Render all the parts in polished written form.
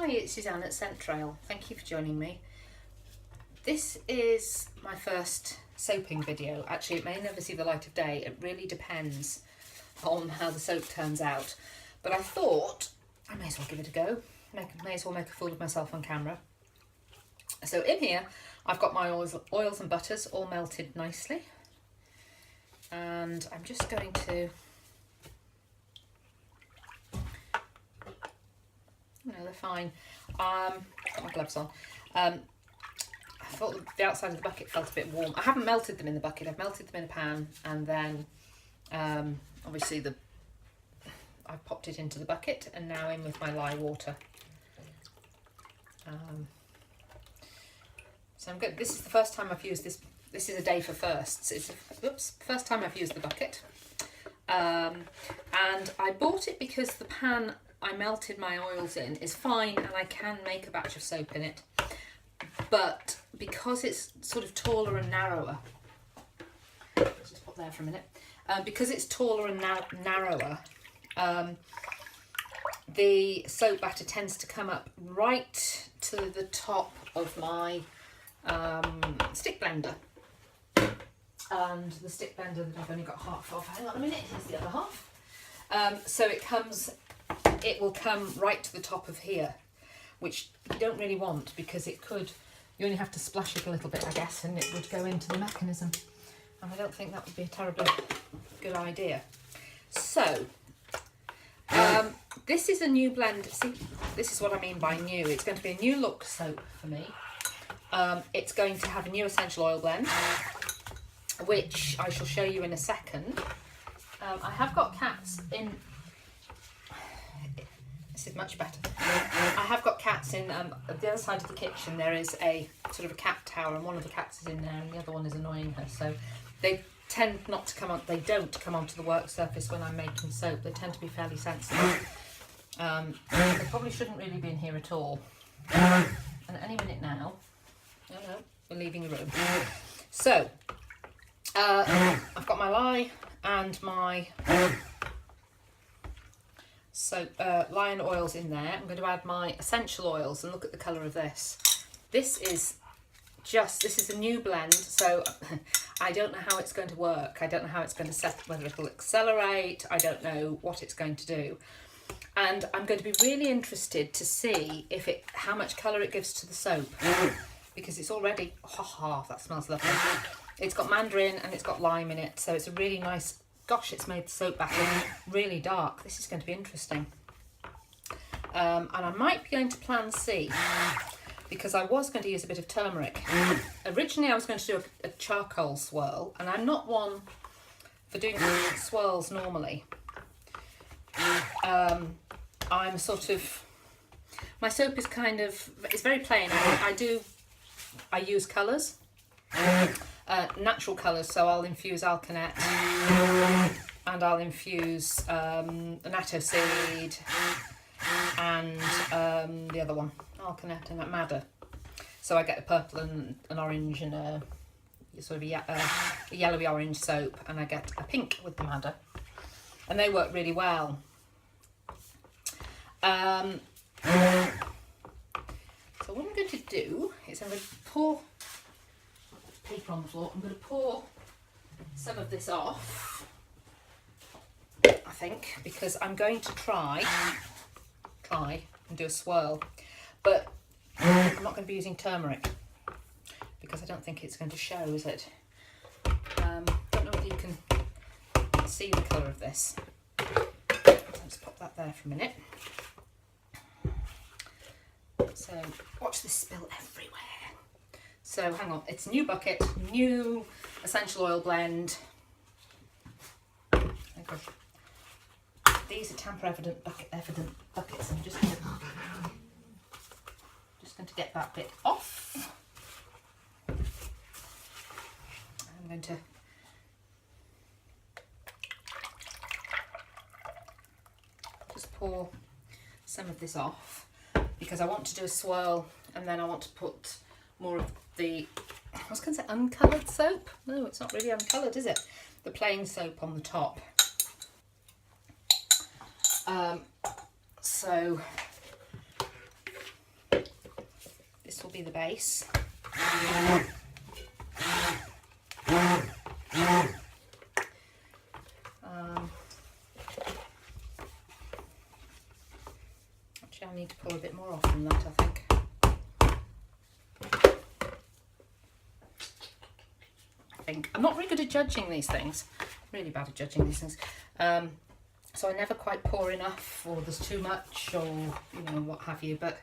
Hi, it's Suzanne at Scent Trail. Thank you for joining me. This is my first soaping video. Actually, it may never see the light of day. It really depends on how the soap turns out. But I thought I may as well give it a go. May as well make a fool of myself on camera. So in here, I've got my oils and butters all melted nicely. And I'm just going to... No, they're fine. Got my gloves on. I thought the outside of the bucket felt a bit warm. I haven't melted them in the bucket. I've melted them in a pan, and then obviously I've popped it into the bucket, and now in with my lye water. So I'm good. This is the first time I've used this. This is a day for firsts. It's first time I've used the bucket, and I bought it because the pan I melted my oils in is fine, and I can make a batch of soap in it. But because it's sort of taller and narrower, let's just put there for a minute. Because it's taller and narrower, the soap batter tends to come up right to the top of my stick blender. And the stick blender that I've only got half of, hang on a minute, here's the other half. So it will come right to the top of here, which you don't really want, because you only have to splash it a little bit, I guess, and it would go into the mechanism. And I don't think that would be a terribly good idea. So, this is a new blend. See, this is what I mean by new. It's going to be a new look soap for me. It's going to have a new essential oil blend, which I shall show you in a second. I have got cats in... This is much better. I have got cats in at the other side of the kitchen. There is a sort of a cat tower, and one of the cats is in there, and the other one is annoying her. So they tend not to come on. They don't come onto the work surface when I'm making soap. They tend to be fairly sensitive. They probably shouldn't really be in here at all. And any minute now, no, we're leaving the room. So I've got my lye and my lye and oils in there. I'm going to add my essential oils, and look at the colour of this. This is a new blend, so I don't know how it's going to work. I don't know how it's going to set, whether it'll accelerate. I don't know what it's going to do. And I'm going to be really interested to see how much colour it gives to the soap, because it's already, that smells lovely. It's got mandarin and it's got lime in it, so it's a really nice... Gosh, it's made the soap batter really dark. This is going to be interesting. And I might be going to plan C, because I was going to use a bit of turmeric. Originally, I was going to do a charcoal swirl, and I'm not one for doing swirls normally. I'm sort of... My soap is kind of... It's very plain. I use colours. Natural colours, so I'll infuse alkanet, and I'll infuse natto seed, and the other one, alkanet and madder. So I get a purple and an orange and a sort of a yellowy orange soap, and I get a pink with the madder, and they work really well. So what I'm going to do is I'm going to pour paper on the floor. I'm going to pour some of this off, I think, because I'm going to try and do a swirl, but I'm not going to be using turmeric because I don't think it's going to show, is it? Don't know whether you can see the colour of this. Let's pop that there for a minute. So watch this spill everywhere. So hang on, it's a new bucket, new essential oil blend. These are tamper evident buckets. I'm just going to get that bit off. I'm going to just pour some of this off, because I want to do a swirl, and then I want to put more of the, I was going to say uncoloured soap. No, it's not really uncoloured, is it? The plain soap on the top. So be the base. Actually, I need to pour a bit more off from that, I think. I'm not very good at judging these things. Really bad at judging these things. So I never quite pour enough, or there's too much, or you know, what have you. But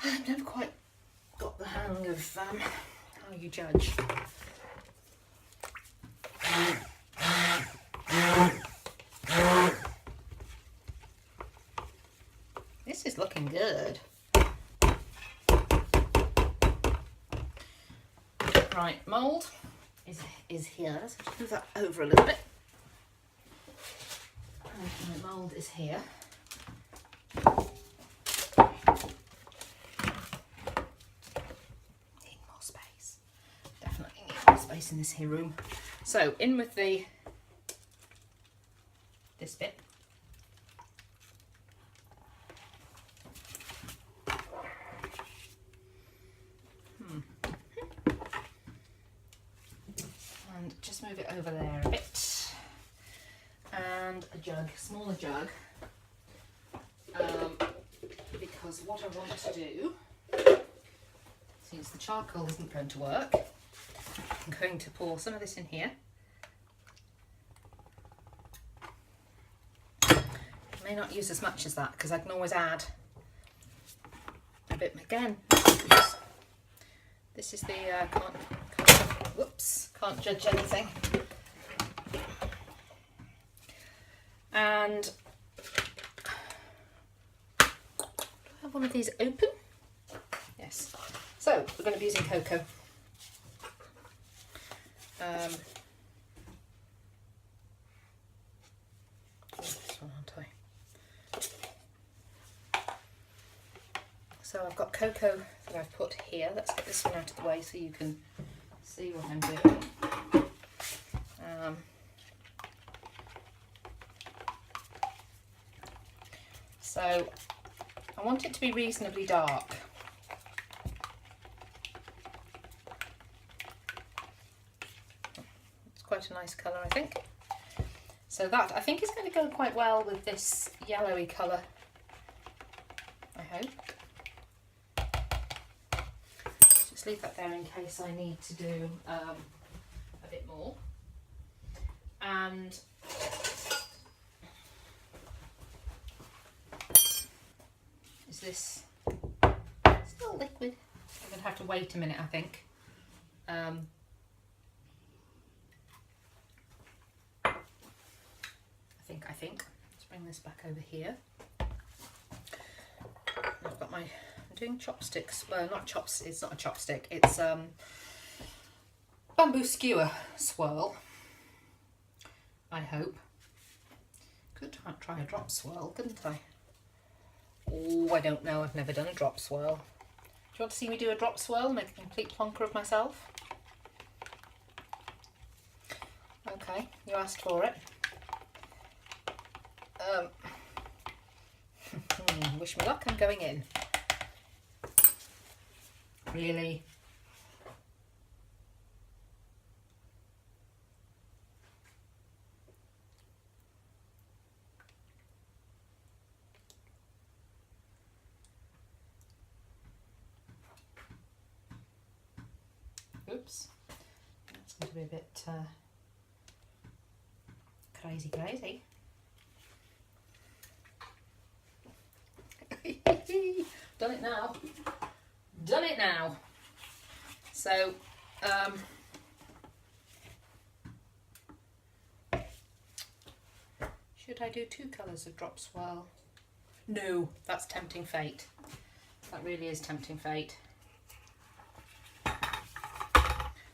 I've never quite got the hang of how you judge. This is looking good. Right, mould is here. Let's just move that over a little bit. And my mould is here. Need more space. Definitely need more space in this here room. So in with this bit. And just move it over there a bit. And a jug, smaller jug. Because what I want to do, since the charcoal isn't going to work, I'm going to pour some of this in here. I may not use as much as that because I can always add a bit again. This is the can't judge anything. And do I have one of these open? Yes. So we're going to be using cocoa. This one, aren't I? So I've got cocoa that I've put here. Let's get this one out of the way so you can see what I'm doing. So I want it to be reasonably dark. It's quite a nice colour, I think. So that, I think, is going to go quite well with this yellowy colour, I hope. Just leave that there in case I need to do a bit more. And is this still liquid? I'm going to have to wait a minute, I think. I think. Let's bring this back over here. I've got I'm doing chopsticks. Well, not chopsticks. It's not a chopstick. It's bamboo skewer swirl. I hope. Could try a drop swirl, couldn't I? Oh, I don't know. I've never done a drop swirl. Do you want to see me do a drop swirl? Make a complete plonker of myself? Okay, you asked for it. Wish me luck, I'm going in. Really? Oops. That's going to be a bit crazy. Done it now. Done it now. So, should I do 2 colours of drop swirl? No, that's tempting fate. That really is tempting fate.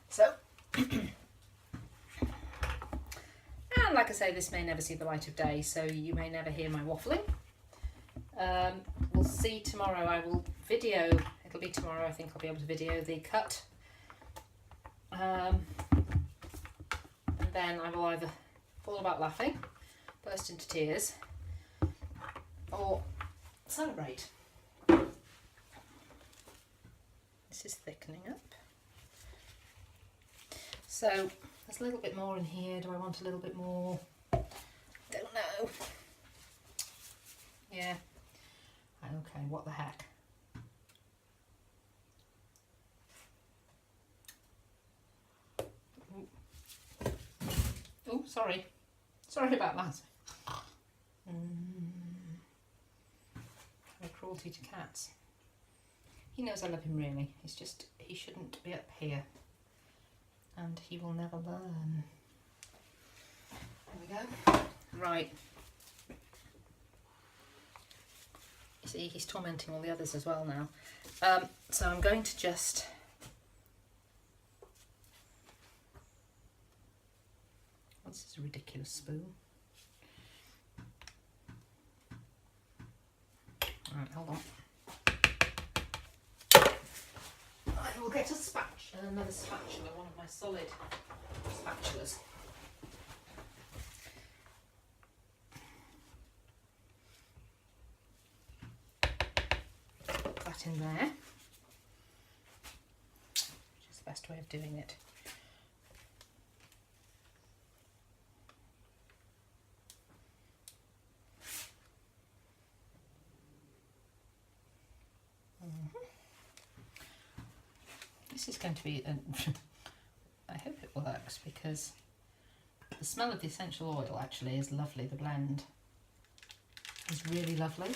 So, and like I say, this may never see the light of day, so you may never hear my waffling. We'll see tomorrow. I will video, it'll be tomorrow, I think I'll be able to video the cut. And then I will either fall about laughing, burst into tears, or celebrate. This is thickening up. So there's a little bit more in here. Do I want a little bit more? Don't know. Yeah. Okay, what the heck. Oh, sorry. Sorry about that. Cruelty to cats. He knows I love him really. It's just he shouldn't be up here. And he will never learn. There we go. Right. You see, he's tormenting all the others as well now. So I'm going to just... This is a ridiculous spoon. Right, hold on. I will get a spatula, another spatula, one of my solid spatulas. Put that in there, which is the best way of doing it. This is going to be, I hope it works, because the smell of the essential oil actually is lovely. The blend is really lovely.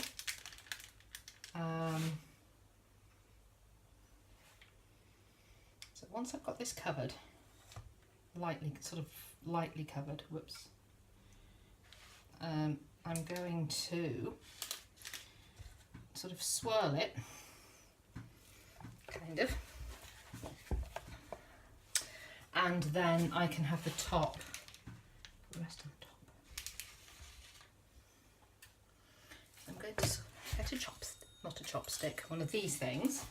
So once I've got this covered, lightly covered, whoops, I'm going to sort of swirl it, kind of. And then I can have the top, the rest on the top. So I'm going to get a chopstick, not a chopstick, one of these things.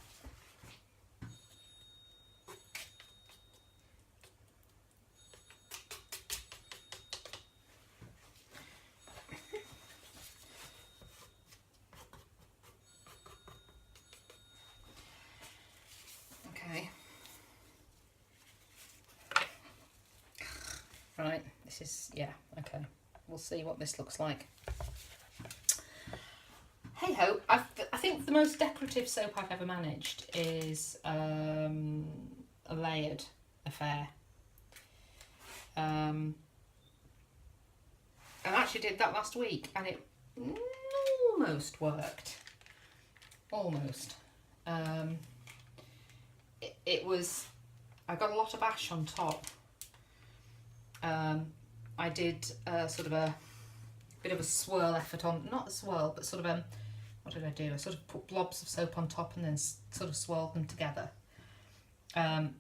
Right, this is, yeah, okay. We'll see what this looks like. Hey ho, I think the most decorative soap I've ever managed is a layered affair. I actually did that last week and it almost worked. Almost. It was, I got a lot of ash on top. I did sort of a bit of a swirl effort on, not a swirl, but sort of what did I do? I sort of put blobs of soap on top and then sort of swirled them together. And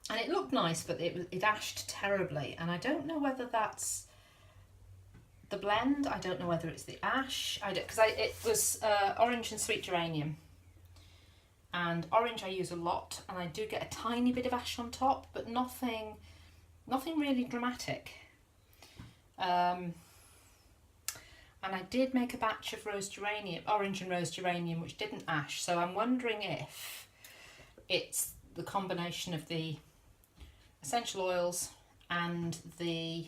it looked nice, but it ashed terribly. And I don't know whether that's the blend. I don't know whether it's the ash. Because it was orange and sweet geranium. And orange I use a lot, and I do get a tiny bit of ash on top, but nothing really dramatic. And I did make a batch of rose geranium, orange and rose geranium, which didn't ash. So I'm wondering if it's the combination of the essential oils and the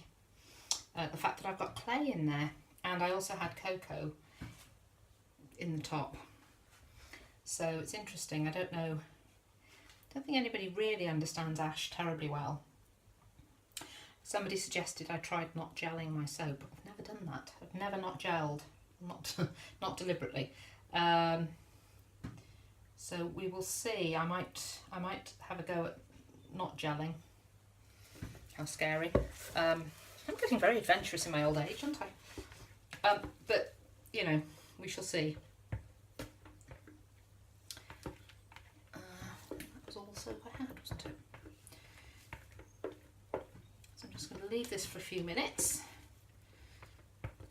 fact that I've got clay in there, and I also had cocoa in the top. So it's interesting. I don't know. I don't think anybody really understands ash terribly well. Somebody suggested I tried not gelling my soap. I've never done that. I've never not gelled, not deliberately. So we will see. I might have a go at not gelling. How scary! I'm getting very adventurous in my old age, aren't I? But you know, we shall see. That was all the soap I had, wasn't it? I'm just going to leave this for a few minutes,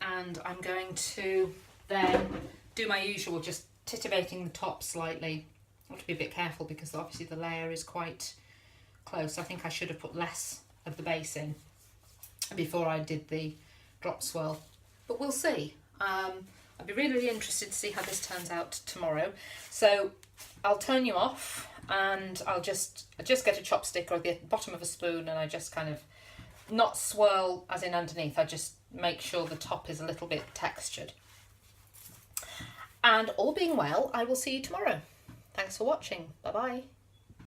and I'm going to then do my usual, just titivating the top slightly. I have to be a bit careful because obviously the layer is quite close. I think I should have put less of the base in before I did the drop swirl, but we'll see. I'd be really, really interested to see how this turns out tomorrow. So I'll turn you off and I just get a chopstick or the bottom of a spoon, and I just kind of not swirl as in underneath, I just make sure the top is a little bit textured. And all being well, I will see you tomorrow. Thanks for watching. Bye bye.